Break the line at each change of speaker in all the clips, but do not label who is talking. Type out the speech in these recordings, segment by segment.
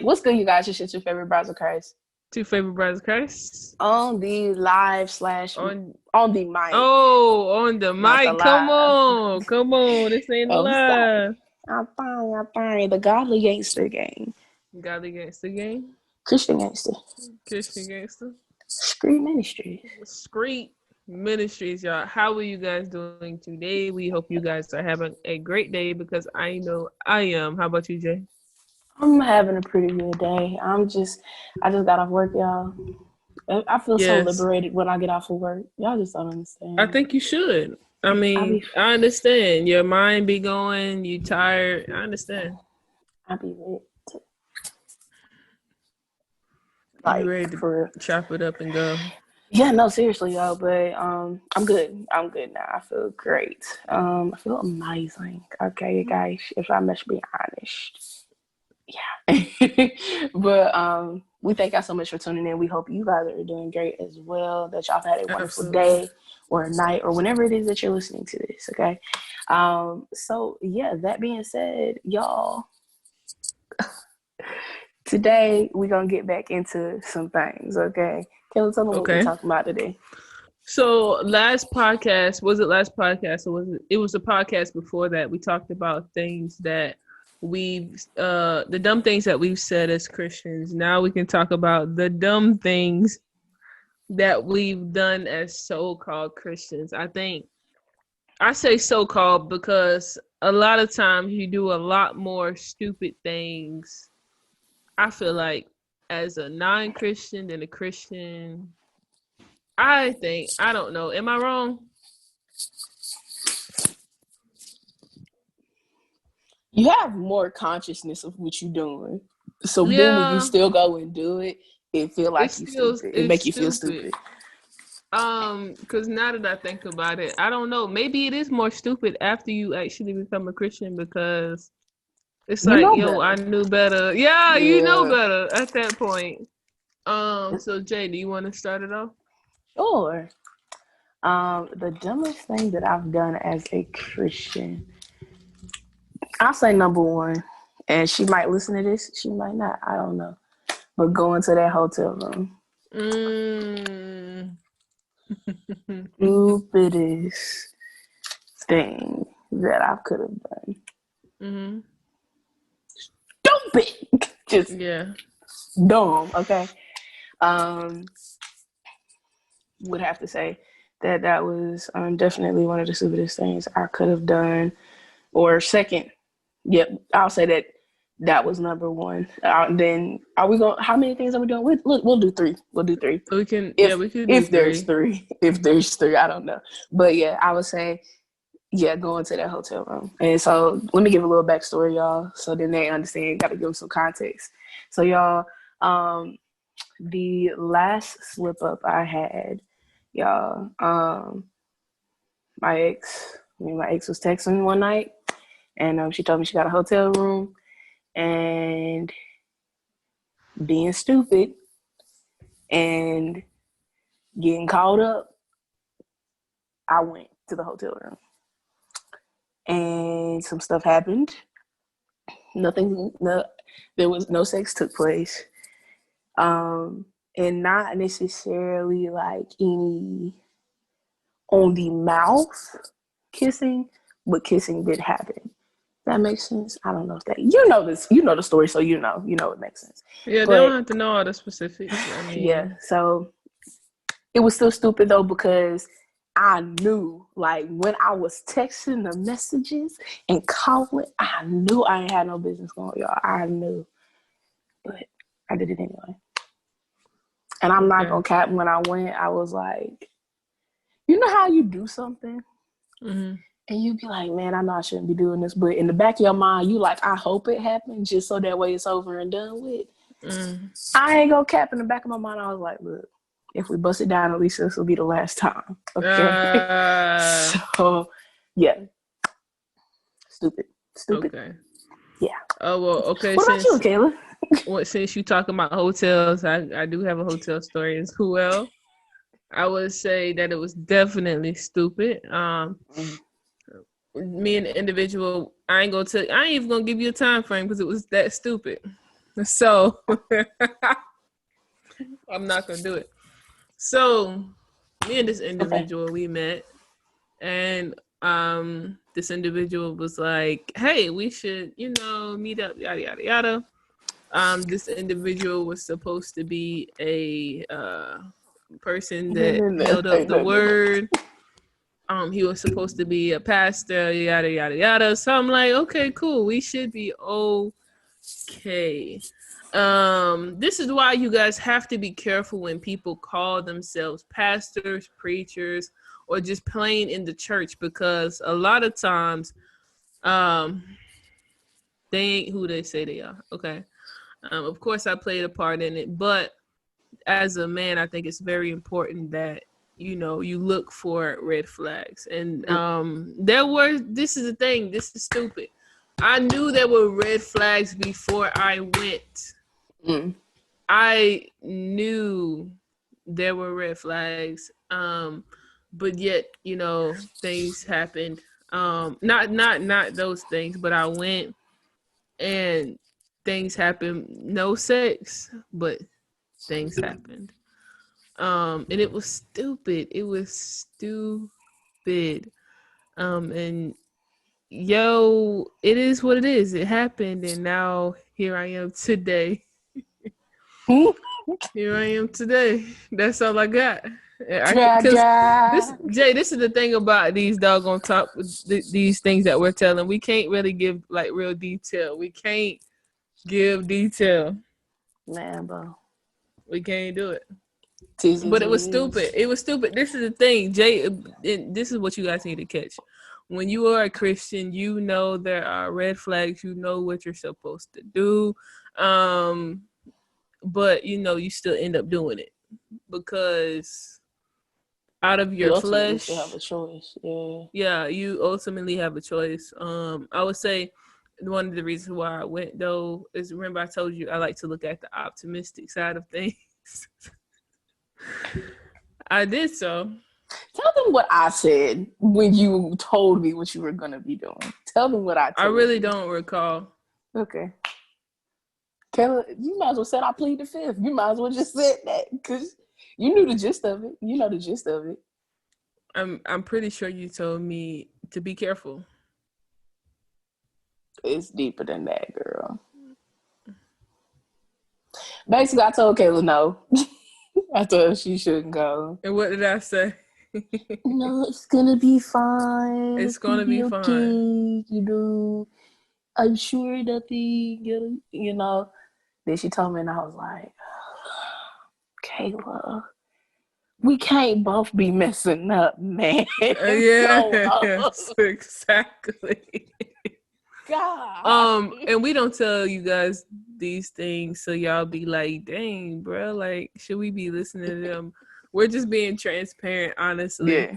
What's good, you guys? It's your two favorite brothers of Christ.
Two favorite brothers of Christ.
On the live slash
On
on the mic,
on the
not the
mic.
live.
Come on. This ain't
Oh, sorry.
live.
I'm fine. The godly gangster gang.
Godly Gangster Gang.
Christian gangster.
Christian Gangster.
Street ministry.
Street Ministries, y'all. How are you guys doing today? We hope you guys are having a great day because I know I am. How about you, Jay?
I'm having a pretty good day. I just got off work, y'all. I feel so
Yes.
liberated when I get off of work. Y'all just don't understand.
I think you should. I mean, I understand. Your mind be going, you tired. I understand.
I be lit.
You ready to chop it up and go?
Yeah, no, seriously, y'all. But I'm good. I'm good now. I feel great. I feel amazing. Okay, guys. If I must be honest, yeah. But we thank y'all so much for tuning in. We hope you guys are doing great as well. That y'all had a wonderful day or a night or whenever it is that you're listening to this. Okay. So yeah. That being said, y'all. Today, we're going to get back into some things, okay? Kayla, tell them what we're talking about today.
So last podcast, was it last podcast or was it was a podcast before that? We talked about things that the dumb things that we've said as Christians. Now we can talk about the dumb things that we've done as so-called Christians. I say so-called because a lot of times you do a lot more stupid things, I feel like, as a non-Christian than a Christian. I don't know. Am I wrong?
You have more consciousness of what you're doing. So then when you still go and do it, it feel like you stupid. It make you feel stupid.
Because now that I think about it, I don't know. Maybe it is more stupid after you actually become a Christian because it's like, yo, I knew better. Yeah, you know better at that point. So Jay, do you want to start it off?
Sure. The dumbest thing that I've done as a Christian, I'll say number one, and she might listen to this, she might not, I don't know. But going to that hotel room. Stupidest thing that I could have done. Stupid. Just dumb. Okay. Would have to say that was definitely one of the stupidest things I could have done. Or second, yep, I'll say that was number one. Then are we going? How many things are we doing? We'll do three. We'll do three.
We can. We can.
If there's three. If there's three, I don't know. But yeah, I would say, going to that hotel room. And so let me give a little backstory, y'all. So then they understand. Got to give them some context. So y'all, the last slip up I had, y'all, my ex was texting one night, and she told me she got a hotel room, and being stupid and getting caught up, I went to the hotel room, and some stuff happened. There was no sex took place. And not necessarily like any on the mouth kissing, but kissing did happen. That makes sense. I don't know if that you know the story, so you know it makes sense.
Yeah, they don't have to know all the specifics. I mean,
yeah, so it was still stupid though because I knew, like, when I was texting the messages and calling, I knew I ain't had no business going, y'all. I knew, but I did it anyway. And I'm not gonna cap, when I went, I was like, you know how you do something and you be like, man, I know I shouldn't be doing this, but in the back of your mind, you like, I hope it happens just so that way it's over and done with. I ain't gonna cap, in the back of my mind, I was like, look, if we bust it down, at least this will be the last time. Okay. So yeah. Stupid.
Okay.
Yeah.
Oh well, okay.
What about you, Kayla?
Since you talking about hotels, I do have a hotel story as well. I would say that it was definitely stupid. Me and the individual, I ain't even gonna give you a time frame because it was that stupid. So I'm not gonna do it. So me and this individual we met, and this individual was like, "Hey, we should, meet up, yada yada yada." This individual was supposed to be a person that held up the word. He was supposed to be a pastor, yada yada yada. So I'm like, okay, cool. We should be okay. This is why you guys have to be careful when people call themselves pastors, preachers, or just plain in the church, because a lot of times, they ain't who they say they are. Okay. Of course, I played a part in it, but as a man, I think it's very important that you look for red flags. And this is the thing. This is stupid. I knew there were red flags before I went. I knew there were red flags, but yet things happened. Not those things, but I went and things happened. No sex, but things happened. And it was stupid. It was stupid. And it is what it is. It happened, and now here I am today. Here I am today. That's all I got. This is the thing about these doggone these things that we're telling. We can't really give like real detail. We can't give detail.
Man, bro.
We can't do it. But it was stupid. It was stupid. This is the thing, Jay. This is what you guys need to catch. When you are a Christian, you know there are red flags. You know what you're supposed to do. But you still end up doing it because out of your flesh,
you have a choice.
Yeah, you ultimately have a choice. I would say one of the reasons why I went though is, remember I told you I like to look at the optimistic side of things. I did so.
Tell them what I said when you told me what you were gonna be doing. Tell them what I told you.
I really don't recall.
Okay. Kayla, you might as well say I plead the fifth. You might as well just said that because you knew the gist of it. You know the gist of it.
I'm pretty sure you told me to be careful.
It's deeper than that, girl. Basically, I told Kayla no. I told her she shouldn't go.
And what did I say?
No, it's gonna be fine.
It's gonna be
okay,
fine.
I'm sure nothing, Then she told me, and I was like, Kayla, we can't both be messing up, man.
Yes, exactly.
God.
And we don't tell you guys these things so y'all be like, dang, bro, like, should we be listening to them? We're just being transparent, honestly.
Yeah.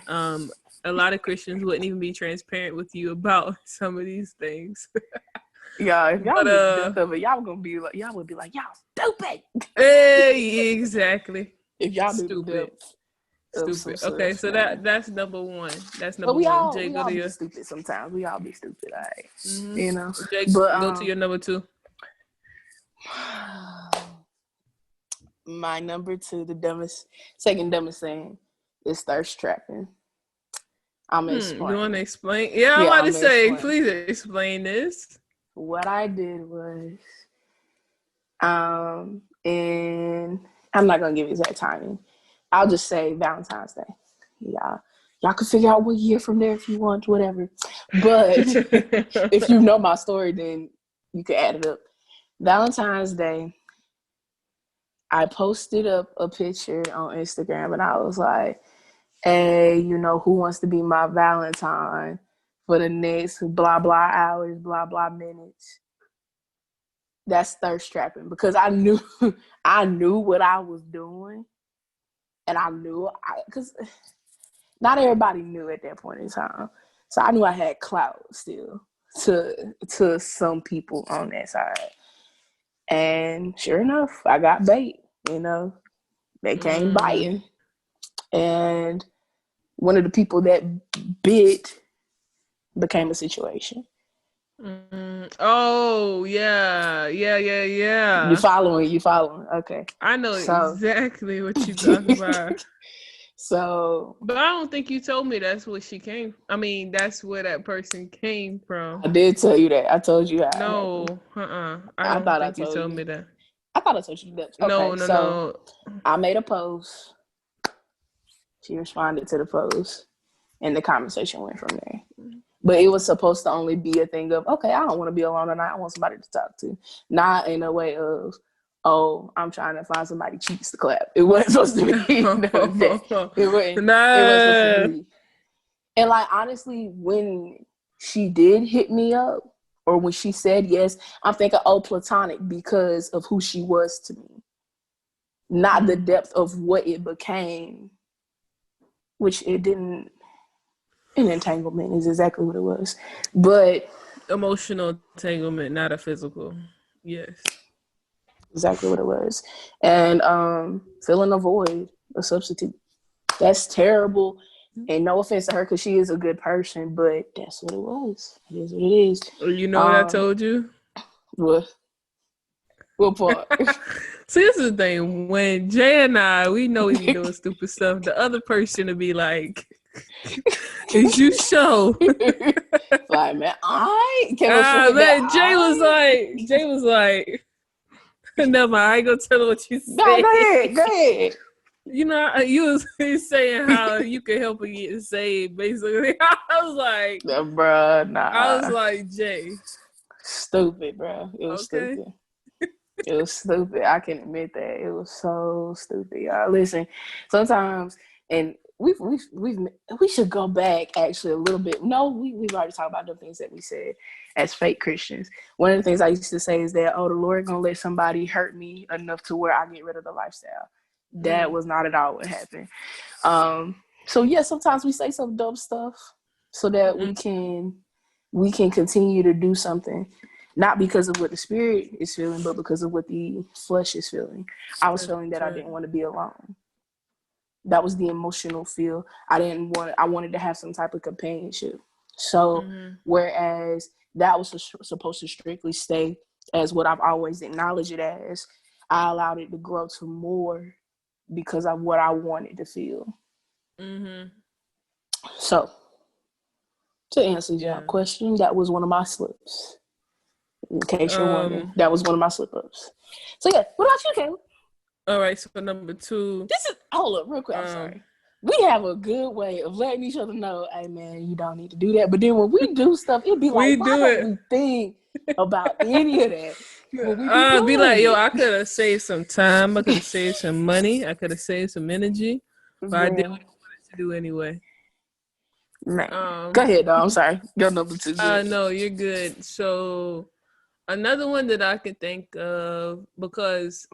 A lot of Christians wouldn't even be transparent with you about some of these things.
Yeah, if y'all knew the of it, y'all would be like, y'all stupid.
Exactly.
If y'all knew the depth.
Stupid. Okay, so that's number one. That's number one. Jay, go to your
stupid sometimes. We all be stupid, all right.
Mm-hmm. Jay, go to your number two.
My number two, second dumbest thing is thirst trapping. I'm gonna explain.
You want to explain? Yeah, I'm about to say, please explain this.
What I did was, and I'm not gonna give exact timing. I'll just say Valentine's Day. Yeah. Y'all can figure out what year from there if you want, whatever. But if you know my story, then you can add it up. Valentine's Day, I posted up a picture on Instagram and I was like, hey, who wants to be my Valentine for the next blah, blah hours, blah, blah minutes? That's thirst trapping because I knew what I was doing. And I knew, because not everybody knew at that point in time. So I knew I had clout still to some people on that side. And sure enough, I got bait, They came biting. And one of the people that bit became a situation.
Oh yeah.
You following? You following? Okay.
I know
So,
exactly what you talking about.
so
But I don't think you told me that's what she came. I mean, that's where that person came from.
I did tell you that. I told you how it
No,
happened.
I
I
don't
thought I
think you
told
told
you.
me that.
I thought I told you that.
No,
Okay,
no,
so
no.
I made a post. She responded to the post, and the conversation went from there. But it was supposed to only be a thing of, okay, I don't want to be alone tonight. I want somebody to talk to. Not in a way of, oh, I'm trying to find somebody cheeks to clap. It wasn't supposed to be none of that. It wasn't supposed to
Nah.
be. And like honestly, when she did hit me up, or when she said yes, I'm thinking, oh, platonic because of who she was to me. Not the depth of what it became, which it didn't. An entanglement is exactly what it was. But
Emotional entanglement, not a physical. Yes.
exactly what it was. And filling a void, a substitute. That's terrible. And no offense to her because she is a good person, but that's what it was. It is what it is.
You know what I told you?
What part?
See, this is the thing. When Jay and I, we know we be doing stupid stuff. The other person to be like, "Is you sure?"
Like, man, I came up with
man,
that.
Jay was like, never mind. I ain't gonna tell her what you said.
No, go ahead.
You know, you was saying how you could help her get saved. Basically, I was like,
bruh, nah.
I was like, Jay,
stupid, bro. It was stupid. It was stupid. I can admit that. It was so stupid, y'all. Listen, sometimes, and we should go back actually a little bit. No, we've already talked about the things that we said as fake Christians. One of the things I used to say is that, oh, the Lord gonna let somebody hurt me enough to where I get rid of the lifestyle. That was not at all what happened. So yeah, sometimes we say some dumb stuff so that we can continue to do something. Not because of what the spirit is feeling, but because of what the flesh is feeling. I was feeling that I didn't want to be alone. That was the emotional feel. I wanted to have some type of companionship. So, whereas that was supposed to strictly stay as what I've always acknowledged it as, I allowed it to grow to more because of what I wanted to feel. So, to answer your question, that was one of my slips. In case you're wondering, that was one of my slip-ups. So yeah, what about you, Caleb?
All right, so number 2.
Hold up, real quick. I'm sorry. We have a good way of letting each other know, hey man, you don't need to do that. But then when we do stuff, it'd be like, why don't we think about any of that? When we
be like, yo, I could have saved some time. I could have saved some money. I could have saved some energy. But I did what I wanted to do anyway.
Man. Go ahead, though. I'm sorry. Go number 2.
No, you're good. So another one that I can think of, because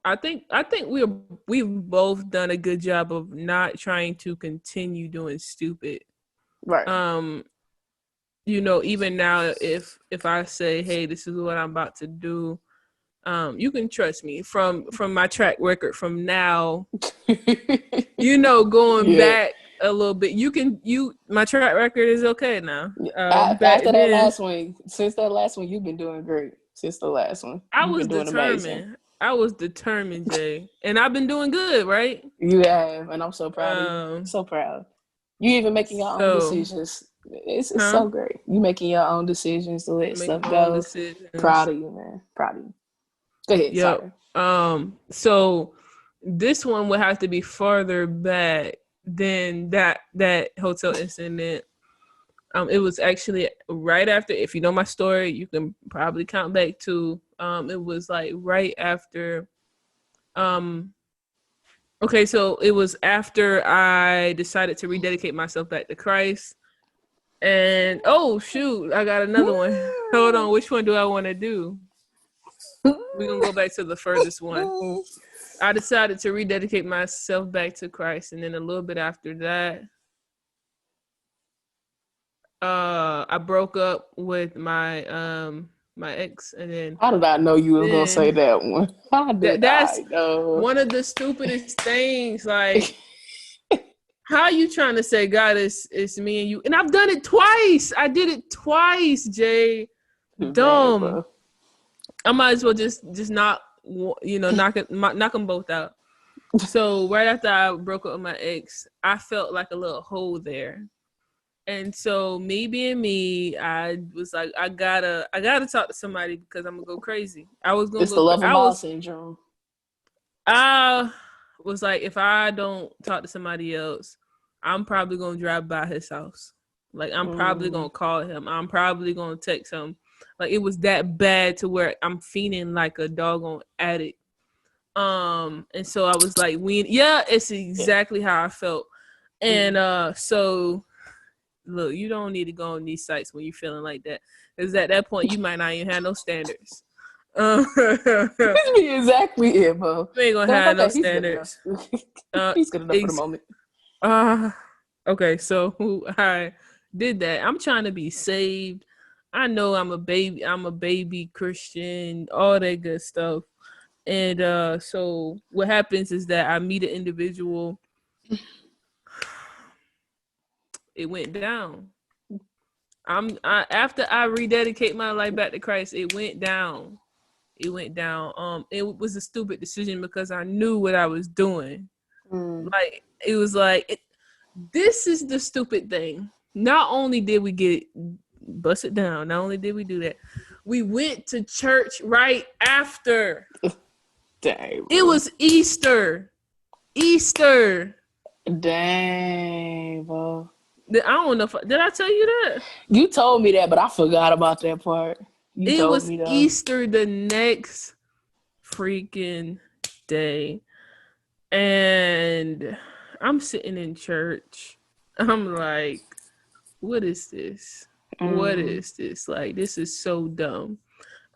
I think we've both done a good job of not trying to continue doing stupid.
Right.
You know, even now, if I say, hey, this is what I'm about to do, you can trust me from my track record from now, you know, going back a little bit. My track record is okay now.
After that last one, since that last one, you've been doing great. Since the last one,
I was determined, Jay, and I've been doing good, right?
You have, and I'm so proud of you. So proud. You even making your own decisions. It's so great. You making your own decisions to let stuff go. Proud of you, man. Proud of you. Go ahead.
Yep. Sorry. So this one would have to be farther back than that hotel incident. It was actually right after. If you know my story, you can probably count back to. It was like right after. Okay, so it was after I decided to rededicate myself back to Christ. And oh shoot, I got another one. Hold on, which one do I want to do? We're gonna go back to the furthest one. I decided to rededicate myself back to Christ, and then a little bit after that, I broke up with my my ex, and then
how did I know you were gonna say that one?
That's one of the stupidest things. Like, how you trying to say God is me and you? And I've done it twice. I did it twice, Jay.
Dang,
dumb.
bro.
I might as well just knock them both out. So right after I broke up with my ex, I felt like a little hole there. And so me being me, I was like, I gotta talk to somebody because I'm gonna go crazy. I was gonna
It's the
go.
love of all syndrome.
I was like, if I don't talk to somebody else, I'm probably gonna drive by his house. Like I'm probably gonna call him. I'm probably gonna text him. Like it was that bad to where I'm feeling like a doggone addict. And so I was like, it's exactly how I felt. And so look, you don't need to go on these sites when you're feeling like that, because at that point you might not even have no standards.
This be exactly it, bro.
You ain't gonna have no standards.
He's good enough for the moment.
Okay, so I did that. I'm trying to be saved. I know I'm a baby Christian, all that good stuff. And so what happens is that I meet an individual. It went down. After I rededicate my life back to Christ, it went down. It went down. It was a stupid decision because I knew what I was doing. Like it was like this is the stupid thing. Not only did we get busted down, not only did we do that, we went to church right after.
Dang, bro.
It was Easter.
Dang, bro.
I don't know did I tell you that?
You told me that, but I forgot about that part.
It was Easter the next freaking day. And I'm sitting in church. I'm like, what is this? What is this? Like, this is so dumb.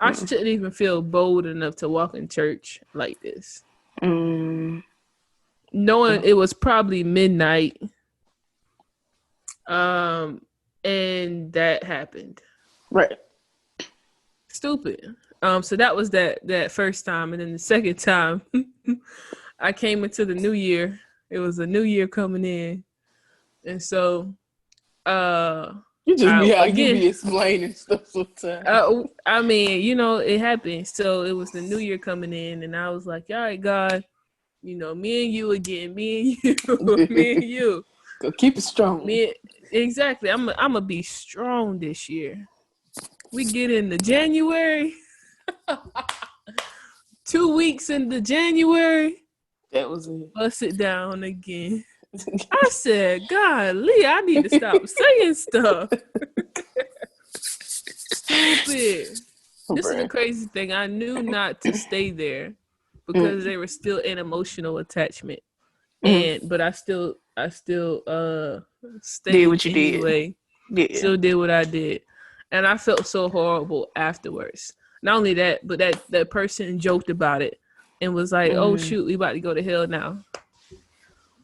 I shouldn't even feel bold enough to walk in church like this. Knowing it was probably midnight. And that happened.
Right.
Stupid. So that was that first time. And then the second time, I came into the new year. It was a new year coming in. And so,
you be explaining stuff sometimes.
I mean, it happened. So it was the new year coming in, and I was like, all right, God, me and you again, me and you.
Go keep it strong.
Exactly. I'm gonna be strong this year. We get into January. 2 weeks into January.
That was it.
Bust it down again. I said, golly, I need to stop saying stuff. Stupid. This is the crazy thing. I knew not to stay there because there was still an emotional attachment. But I still stayed
did what you
anyway.
Did. Yeah.
Still did what I did. And I felt so horrible afterwards. Not only that, but that person joked about it and was like, oh shoot, we about to go to hell now.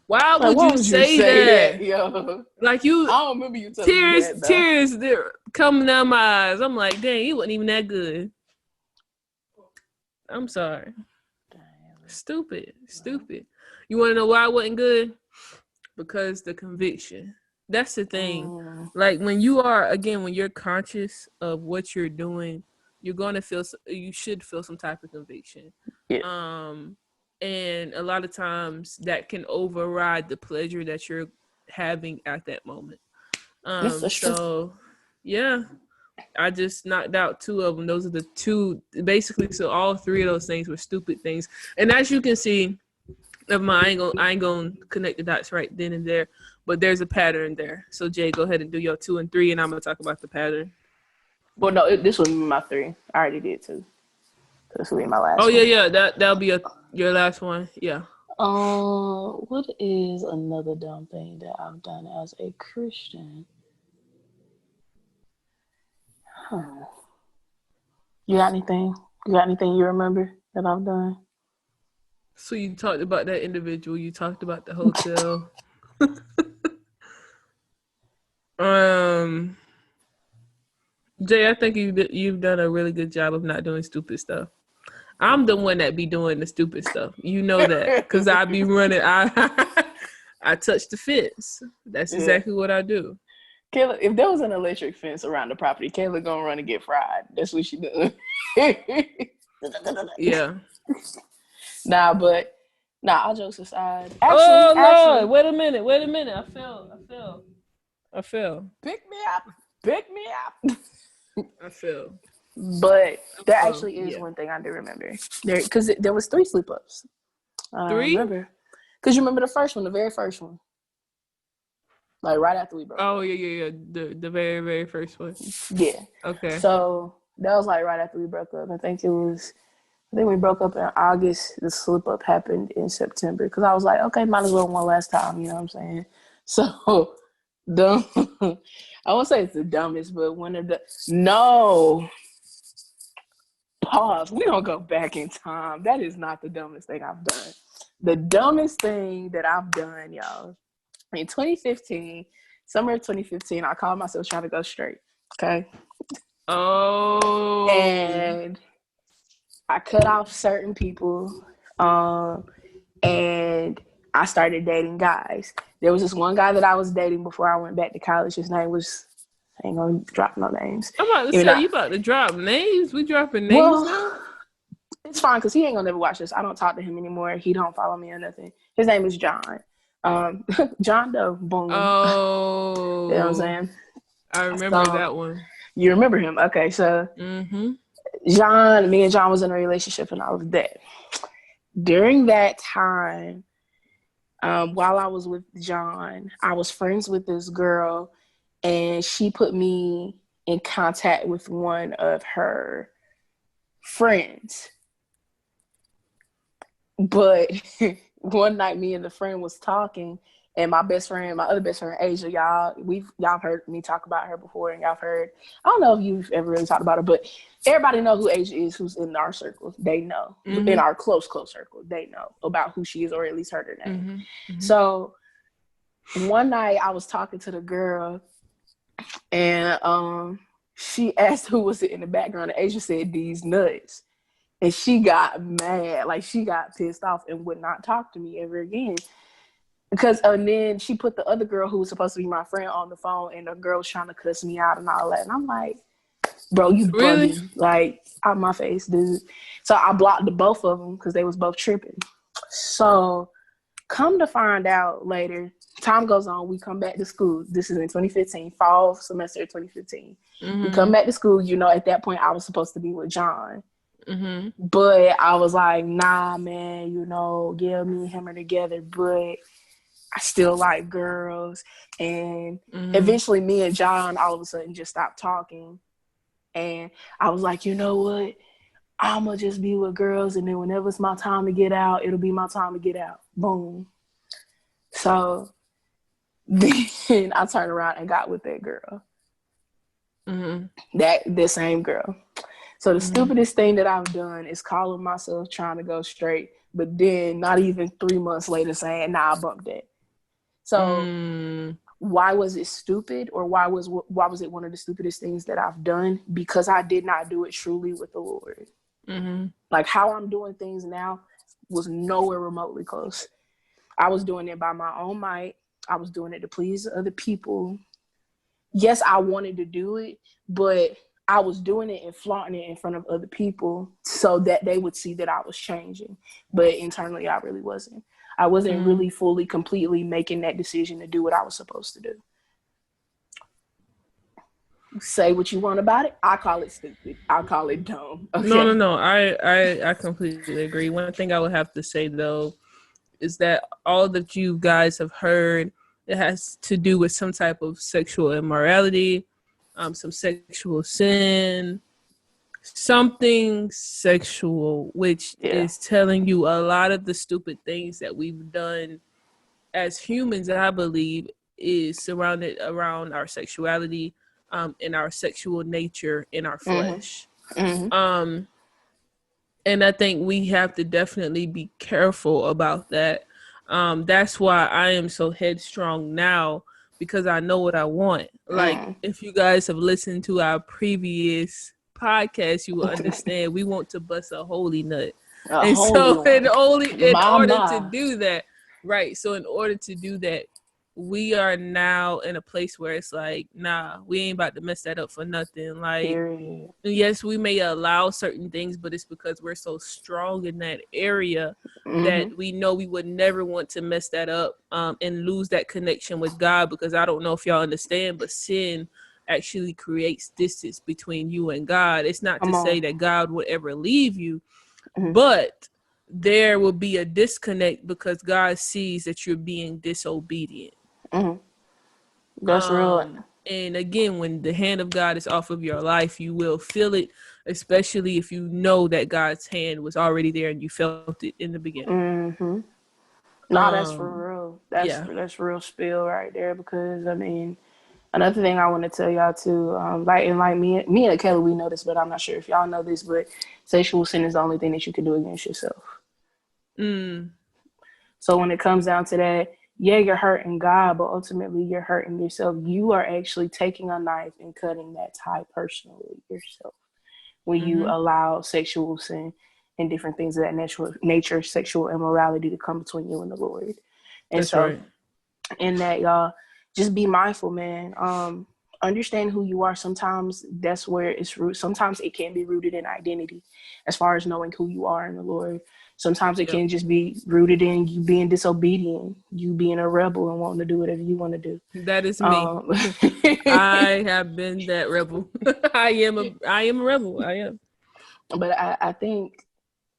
Why would you say that?
Yo?
Like I
don't remember you telling me that.
Tears they're coming down my eyes. I'm like, dang, he wasn't even that good. I'm sorry. Damn. Stupid. You want to know why it wasn't good? Because the conviction. That's the thing. Like when you're conscious of what you're doing, you should feel some type of conviction.
Yeah.
And a lot of times that can override the pleasure that you're having at that moment. So yeah, I just knocked out 2 of them. Those are the 2 basically. So all 3 of those things were stupid things. And as you can see, never mind, I ain't gonna connect the dots right then and there, but there's a pattern there. So Jay, go ahead and do your 2 and 3, and I'm gonna talk about the pattern.
Well, no, this was my 3. I already did 2. This will be my last.
Oh yeah, that'll be your last one. Yeah.
What is another dumb thing that I've done as a Christian? You got anything? You remember that I've done?
So you talked about that individual. You talked about the hotel. Jay, I think you've done a really good job of not doing stupid stuff. I'm the one that be doing the stupid stuff. You know that because I be running. I touch the fence. That's exactly what I do.
Kayla, if there was an electric fence around the property, Kayla gonna run and get fried. That's what she doing.
Yeah.
All jokes aside.
Oh
Actually,
Lord! Wait a minute. I fell.
pick me up. Pick me up.
I fell.
But there
Oh,
actually is
yeah.
one thing I do remember. Because there was 3 sleep ups. I
3?
remember. Because you remember the first one, the very first one. Like right after we broke
Oh
up.
yeah. The very, very first one.
Yeah.
Okay.
So that was like right after we broke up. I think we broke up in August. The slip up happened in September. Because I was like, okay, might as well one last time. You know what I'm saying? So, dumb. I won't say it's the dumbest, but one of the. No. Pause. We don't go back in time. That is not the dumbest thing I've done. The dumbest thing that I've done, y'all, in 2015, summer of 2015, I called myself trying to go straight. Okay.
Oh.
And I cut off certain people. And I started dating guys. There was this one guy that I was dating before I went back to college. His name was, I ain't gonna drop no names.
I'm about to say, you about to drop names? We dropping names now?
It's fine because he ain't gonna never watch this. I don't talk to him anymore. He don't follow me or nothing. His name is John. John Doe. Boom.
Oh.
You know what I'm saying?
I remember that one.
You remember him? Okay, so me and John was in a relationship and all of that. During that time, while I was with John, I was friends with this girl, and she put me in contact with one of her friends. But one night, me and the friend was talking, and my other best friend, Asia, y'all heard me talk about her before, and y'all heard. I don't know if you've ever really talked about her, but everybody know who Asia is, who's in our circle. They know. In our close circle, they know about who she is, or at least heard her name. So one night, I was talking to the girl, and she asked who was it in the background, and Asia said, "These nuts." And she got mad, like she got pissed off and would not talk to me ever again. And then she put the other girl who was supposed to be my friend on the phone, and the girl was trying to cuss me out and all that. And I'm like, bro, you
really
bugging, like out my face, dude. So I blocked the both of them because they was both tripping. So come to find out later, time goes on, we come back to school. This is in 2015, fall semester of 2015. We come back to school. At that point, I was supposed to be with John. But I was like, nah, man, me and him are together, but I still like girls. And eventually me and John all of a sudden just stopped talking. And I was like, you know what? I'm going to just be with girls. And then whenever it's my time to get out, it'll be my time to get out. Boom. So then I turned around and got with that girl. The same girl. So the stupidest thing that I've done is calling myself trying to go straight, but then not even 3 months later saying, nah, I bumped that. So why was it stupid, or why was it one of the stupidest things that I've done? Because I did not do it truly with the Lord. Like how I'm doing things now was nowhere remotely close. I was doing it by my own might. I was doing it to please other people. Yes, I wanted to do it, but I was doing it and flaunting it in front of other people so that they would see that I was changing. But internally, I really wasn't. I wasn't really fully, completely making that decision to do what I was supposed to do. Say what you want about it. I call it stupid. I call it dumb. Okay?
No. I completely agree. One thing I would have to say, though, is that all that you guys have heard, it has to do with some type of sexual immorality, some sexual sin, something sexual, which is telling you a lot of the stupid things that we've done as humans, I believe, is surrounded around our sexuality, and our sexual nature in our flesh. And I think we have to definitely be careful about that. That's why I am so headstrong now, because I know what I want. Like, if you guys have listened to our previous podcast, you will understand we want to bust a holy nut. In order to do that, we are now in a place where it's like, nah, we ain't about to mess that up for nothing. Like,
Period.
yes, we may allow certain things, but it's because we're so strong in that area that we know we would never want to mess that up, and lose that connection with God. Because I don't know if y'all understand, but sin actually creates distance between you and God. It's not to
Come
say
on.
that God would ever leave you, but there will be a disconnect because God sees that you're being disobedient.
That's real.
And again, when the hand of God is off of your life, you will feel it, especially if you know that God's hand was already there and you felt it in the beginning.
No, that's for real.
Yeah.
That's real spill right there. Because I mean, another thing I want to tell y'all too, like me and Kelly, we know this, but I'm not sure if y'all know this, but sexual sin is the only thing that you can do against yourself. So when it comes down to that, yeah, you're hurting God, but ultimately you're hurting yourself. You are actually taking a knife and cutting that tie personally yourself when you allow sexual sin and different things of that nature, sexual immorality to come between you and the Lord. And
That's
so
right.
in that, y'all, just be mindful, man. Understand who you are. Sometimes that's where it's root. Sometimes it can be rooted in identity, as far as knowing who you are in the Lord. Sometimes it can just be rooted in you being disobedient, you being a rebel and wanting to do whatever you want to do.
That is me. I have been that rebel. I am a rebel. I am.
But I think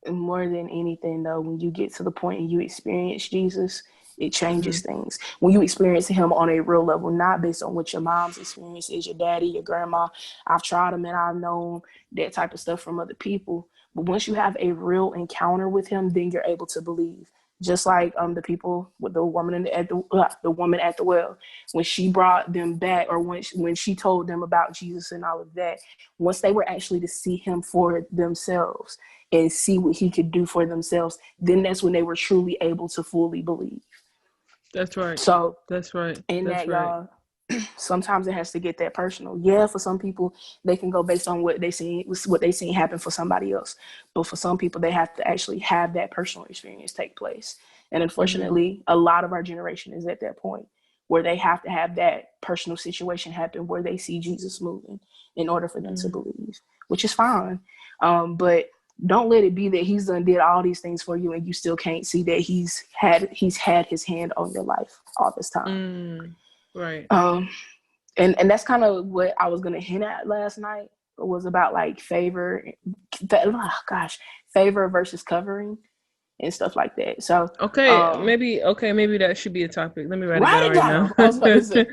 more than anything, though, when you get to the point and you experience Jesus, it changes things. When you experience him on a real level, not based on what your mom's experience is, your daddy, your grandma. I've tried them and I've known that type of stuff from other people. But once you have a real encounter with him, then you're able to believe. Just like the people with the woman the woman at the well, when she brought them back, or when she told them about Jesus and all of that, once they were actually to see him for themselves and see what he could do for themselves, then that's when they were truly able to fully believe.
That's right.
So
That's right.
in
That's
that,
right.
y'all, sometimes it has to get that personal. Yeah, for some people, they can go based on what they seen happen for somebody else. But for some people, they have to actually have that personal experience take place. And unfortunately, a lot of our generation is at that point where they have to have that personal situation happen where they see Jesus moving in order for them to believe, which is fine. But don't let it be that he's done did all these things for you and you still can't see that he's had his hand on your life all this time.
Right.
And that's kind of what I was gonna hint at last night. It was about like favor versus covering and stuff like that. So
maybe that should be a topic. Let me write it
write
down
it
right
down. I was about to say.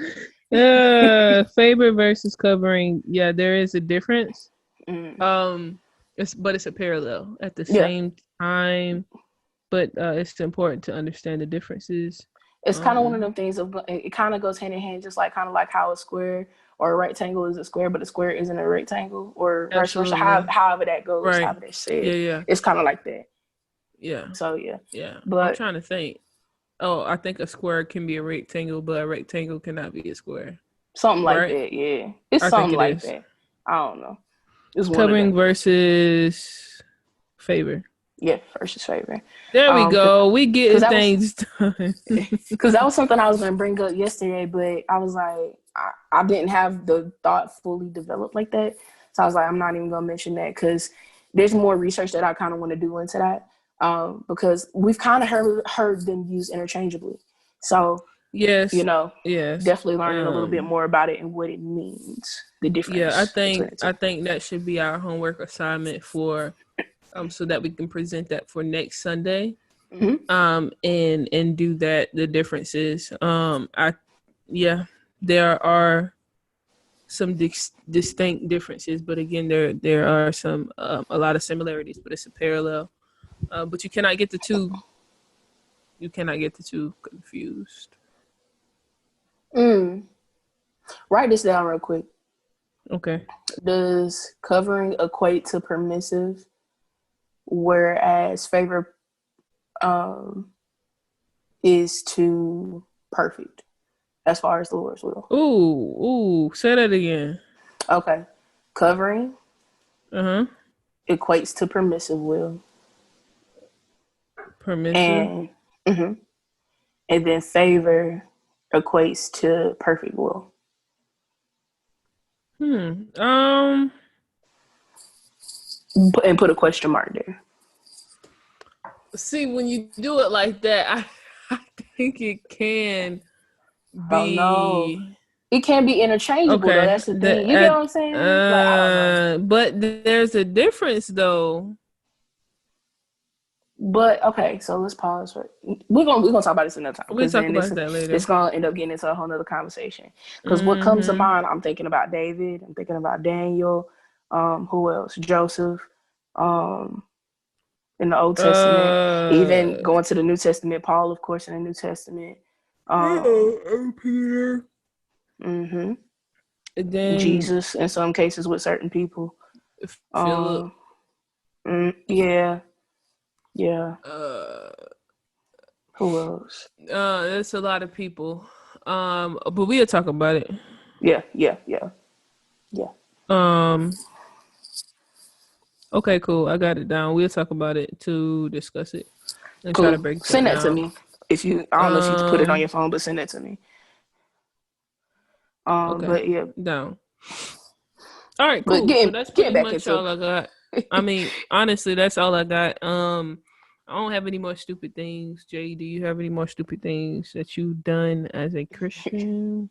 now. Favor versus covering. Yeah, there is a difference. It's a parallel at the
Yeah.
same time, but it's important to understand the differences.
It's kind of one of them things of it kind of goes hand in hand, just like kind of like how a square or a rectangle is a square, but a square isn't a rectangle, or vice versa.
Absolutely.
However that goes,
Right.
however that's said.
Yeah.
It's kind of like that.
Yeah.
So yeah.
Yeah.
But
I'm trying to think. Oh, I think a square can be a rectangle, but a rectangle cannot be a square.
something like
Right?
that, yeah. It's
I think
something
it
like
is.
that. I don't know. It's one of
Covering
them.
versus favor.
Yeah, versus favor.
There we go. We
Because
getting things done.
because that was something I was going to bring up yesterday, but I was like, I didn't have the thought fully developed like that. So I was like, I'm not even going to mention that because there's more research that I kind of want to do into that, because we've kind of heard them used interchangeably. So,
Yes.
definitely learning a little bit more about it and what it means, the difference.
Yeah, I think that should be our homework assignment for so that we can present that for next Sunday. And do that, the differences. There are some distinct differences, but again there are some a lot of similarities, but it's a parallel. But you cannot get the two confused.
Write this down real quick.
Okay.
Does covering equate to permissive, whereas favor is to perfect as far as the Lord's will?
Ooh, say that again.
Okay. Covering equates to permissive will.
Permissive.
And then favor equates to perfect will?
Um.
And put a question mark there.
See, when you do it like that, I think it can
Oh no.
be
It can be interchangeable though.
okay.
That's the thing. You get what I'm saying? Like I don't know.
But there's a difference though.
But okay, so let's pause for we're gonna talk about this another time
We'll
because
talk
then
about that
it's
later.
gonna end up getting into a whole nother conversation. Because what comes to
Mm-hmm.
mind, I'm thinking about David, I'm thinking about Daniel, who else? Joseph, um, in the Old Testament, even going to the New Testament, Paul, of course, in the New Testament.
Peter.
Mm-hmm.
And then
Jesus in some cases with certain people.
Philip.
Yeah. Yeah.
Uh,
Who else?
There's a lot of people. But we'll talk about it.
Yeah.
Okay, cool. I got it down. We'll talk about it to discuss it and try to
Cool.
break that
Send that to
down.
me. If you, I don't know if you put it on your phone, but send that to me.
Okay.
But yeah.
Down. All right,
But
cool. So that's
getting
pretty
back
much
into.
all I got. I mean, honestly, that's all I got. I don't have any more stupid things. Jay, do you have any more stupid things that you've done as a Christian?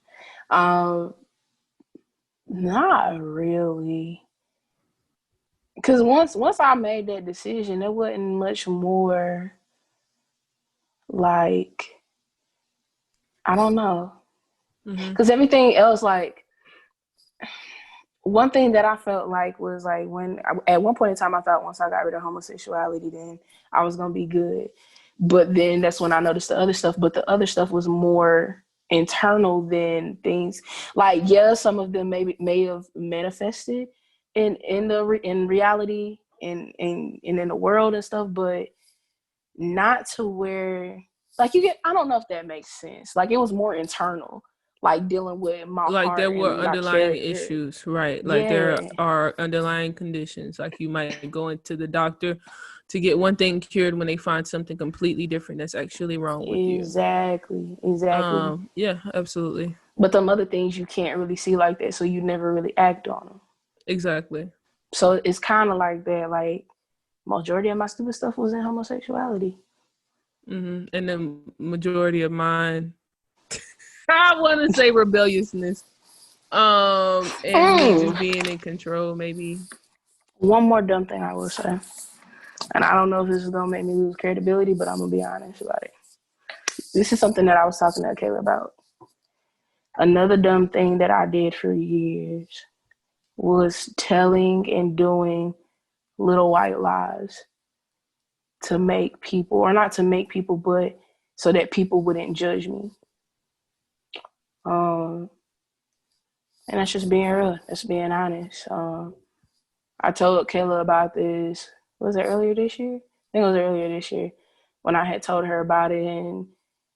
Not really. Because once I made that decision, there wasn't much more. Like, I don't know. Because everything else, like, one thing that I felt like was like when at one point in time I thought once I got rid of homosexuality, then I was gonna be good. But then that's when I noticed the other stuff. But the other stuff was more internal than things like, yeah, some of them may have manifested in reality and in the world and stuff, but not to where like you get. I don't know if that makes sense. Like it was more internal, like dealing with my
Like there
heart
were
and my
underlying
character.
issues, right? Like there
Yeah,
are underlying conditions. Like you might go into the doctor to get one thing cured when they find something completely different that's actually wrong with you.
exactly.
Yeah, absolutely.
But them other things you can't really see like that, so you never really act on them.
Exactly.
So it's kind of like that. Like majority of my stupid stuff was in homosexuality.
And the majority of mine, I want to say rebelliousness. And me just being in control, maybe.
One more dumb thing I will say, and I don't know if this is gonna make me lose credibility, but I'm gonna be honest about it. This is something that I was talking to Kayla about. Another dumb thing that I did for years was telling and doing little white lies to make people, or not to make people, but so that people wouldn't judge me. And that's just being real. That's being honest. I told Kayla about this. Was it earlier this year? I think it was earlier this year when I had told her about it and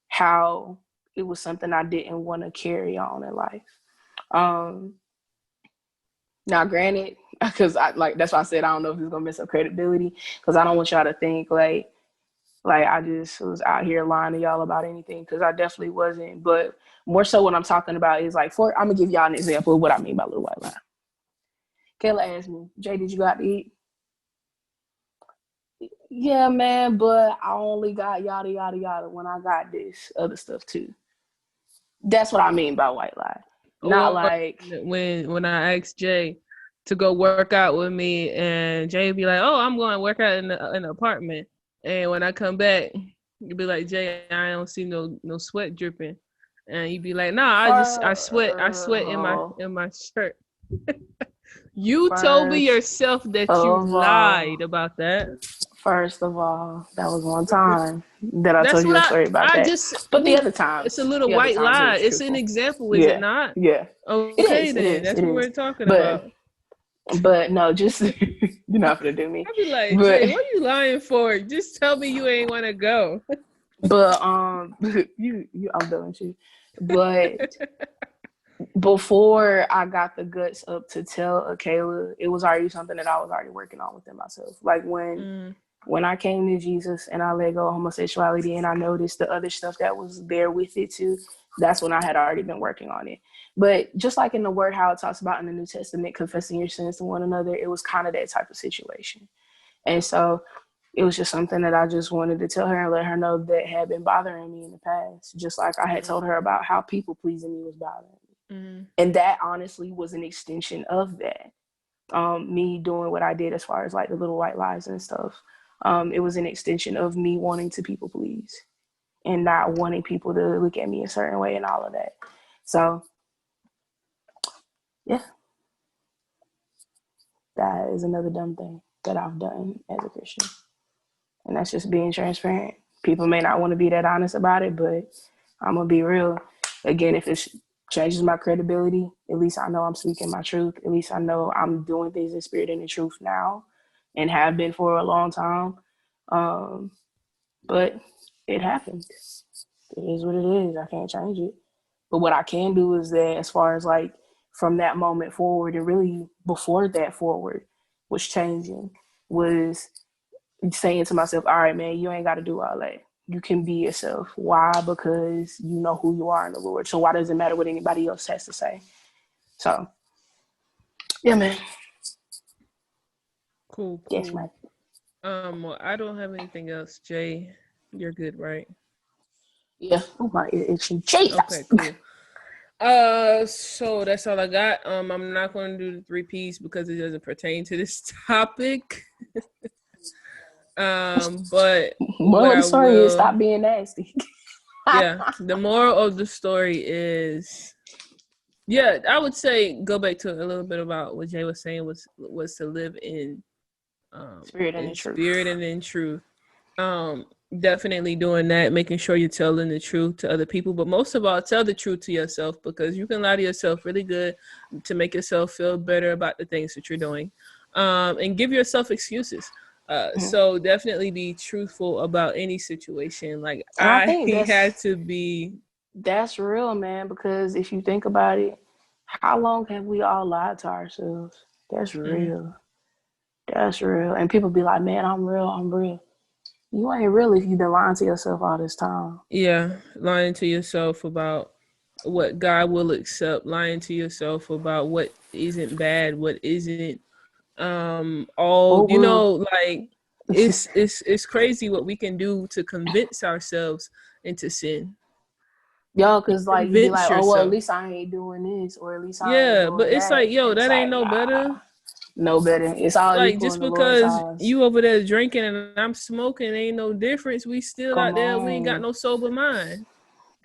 how it was something I didn't want to carry on in life. Now, granted, because I like that's why I said I don't know if it's gonna mess up credibility because I don't want y'all to think like I just was out here lying to y'all about anything because I definitely wasn't. But more so, what I'm talking about is like I'm gonna give y'all an example of what I mean by little white lie. Kayla asked me, Jay, did you go out to eat? Yeah, man, but I only got yada yada yada when I got this other stuff too. That's what I mean by white lie. Not
Or
like
when I asked Jay to go work out with me, and Jay would be like, "Oh, I'm going to work out in an apartment," and when I come back, you'd be like, "Jay, I don't see no sweat dripping," and you'd be like, "Nah, I sweat in my shirt." You told me
first
yourself that you
of
lied
all,
about that.
first of all, that was one time that I
That's
told
what
you a story about
I
that.
just, I
But
mean, it's a little
the other
white
times it
lie.
was
It's an
truthful.
example, is it
Yeah,
not?
yeah. It
Okay,
is, it
then.
is,
That's
it
what we're
is.
talking
But
about.
no, just you're not gonna do me.
I'd be like,
But
Jay, what are you lying for? Just tell me you ain't want to go.
but you I'm done with you. But before I got the guts up to tell Kayla, it was already something that I was already working on within myself. Like when I came to Jesus and I let go of homosexuality and I noticed the other stuff that was there with it too, that's when I had already been working on it. But just like in the word, how it talks about in the New Testament, confessing your sins to one another, it was kind of that type of situation. And so it was just something that I just wanted to tell her and let her know that had been bothering me in the past. Just like I had told her about how people pleasing me was bothering me.
Mm-hmm.
And that honestly was an extension of that. Me doing what I did as far as like the little white lies and stuff. It was an extension of me wanting to people please and not wanting people to look at me a certain way and all of that. So, yeah, that is another dumb thing that I've done as a Christian. And that's just being transparent. People may not want to be that honest about it, but I'm going to be real. Again, if it changes my credibility, at least I know I'm speaking my truth. At least I know I'm doing things in spirit and in truth now and have been for a long time. But it happened. It is what it is. I can't change it. But what I can do is that as far as like from that moment forward and really before that forward was changing, was saying to myself, all right, man, you ain't got to do all that. You can be yourself. Why? Because you know who you are in the Lord. So why does it matter what anybody else has to say? So, yeah, man.
Cool.
Yes, man.
Well, I don't have anything else. Jay, you're good, right?
Yeah. Oh, my ear itching. Jesus.
Okay, cool. So that's all I got. I'm not going to do the 3 P's because it doesn't pertain to this topic. But what
Moral of
I
the story is
will,
stop being nasty.
yeah, the moral of the story is, yeah, I would say go back to a little bit about what Jay was saying was to live in
Spirit and in
spirit
truth.
and in truth. Definitely doing that, making sure you're telling the truth to other people, but most of all, tell the truth to yourself, because you can lie to yourself really good to make yourself feel better about the things that you're doing, and give yourself excuses. So definitely be truthful about any situation. Like
And I
I
think
had to be.
that's real, man, because if you think about it, how long have we all lied to ourselves? That's
Mhm.
real. That's real. And people be like, man, I'm real. I'm real. You ain't real if you've been lying to yourself all this time.
Yeah, lying to yourself about what God will accept, lying to yourself about what isn't bad, what isn't all,
Or will.
like it's crazy what we can do to convince ourselves into sin.
Yo, because like you be
Convince
like, oh, well, at
yourself.
least I ain't doing this, or at least I ain't
Yeah, but
doing
it's
that.
like, yo,
And it's
that ain't
like,
no
nah,
better.
no better. It's all
Like,
equal
just
in the Lord's
because
eyes.
you over there drinking and I'm smoking, ain't no difference. We still
Come
out there, we ain't got
on.
no sober mind.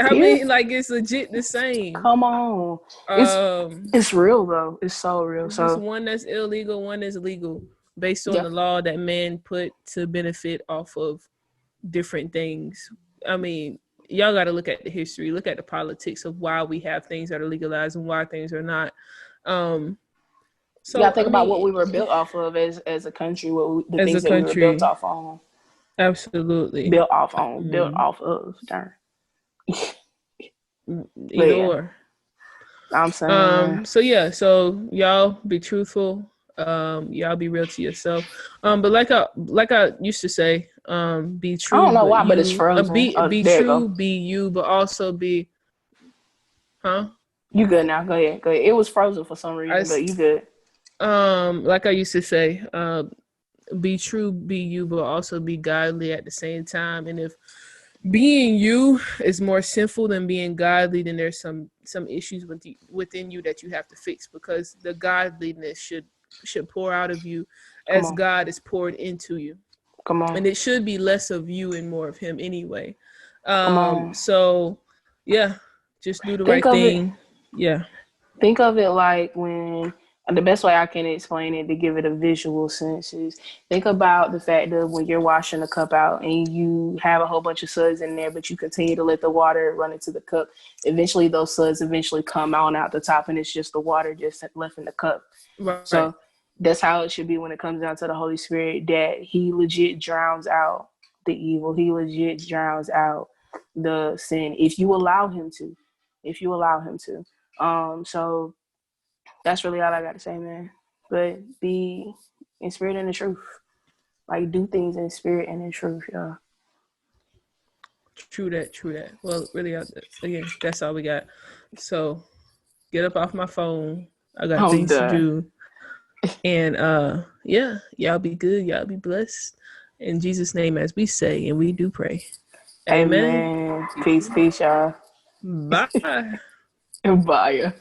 I
Period.
mean, like, it's legit the same.
Come on. It's
Um
it's real though. It's so real.
It's just
So
one that's illegal, one that's legal, based on
yeah.
the law that man put to benefit off of different things. I mean, y'all got to look at the history, look at the politics of why we have things that are legalized and why things are not. Um,
You gotta
so I
think about what
mean,
we were built off of as a country, the
as a
things that we were built
country,
off on,
absolutely,
built off of. Darn. But
either
yeah,
or.
I'm saying, man.
So yeah, so y'all be truthful. Y'all be real to yourself. But like I used to say, be
I
true,
don't know
but
why, but it's
you
frozen. Oh,
be
there you go.
true, be you, but also be, huh?
You good now? Go ahead. Go ahead. It was frozen for some
I
reason, but you good.
like I used to say, be true, be you, but also be godly at the same time. And if being you is more sinful than being godly, then there's some issues within you that you have to fix, because the godliness should pour out of you
Come
as
on.
God is poured into you,
Come on.
and it should be less of you and more of Him anyway.
Come on.
So yeah, just do the
Think
right
of it.
thing. Yeah.
Think of it like when the best way I can explain it to give it a visual sense is think about the fact of when you're washing a cup out and you have a whole bunch of suds in there, but you continue to let the water run into the cup. Eventually, those suds eventually come out the top, and it's just the water just left in the cup.
Right.
So that's how it should be when it comes down to the Holy Spirit, that He legit drowns out the evil. He legit drowns out the sin if you allow Him to. If you allow Him to. So that's really all I got to say, man. But be in spirit and in truth. Like do things in spirit and in truth, yeah.
True that. Well, really, again, that's all we got. So get up off my phone. I got
I'm
things to
done.
do. And yeah, y'all be good. Y'all be blessed. In Jesus' name, as we say, and we do pray. Amen.
Amen. Peace, y'all.
Bye.
Bye.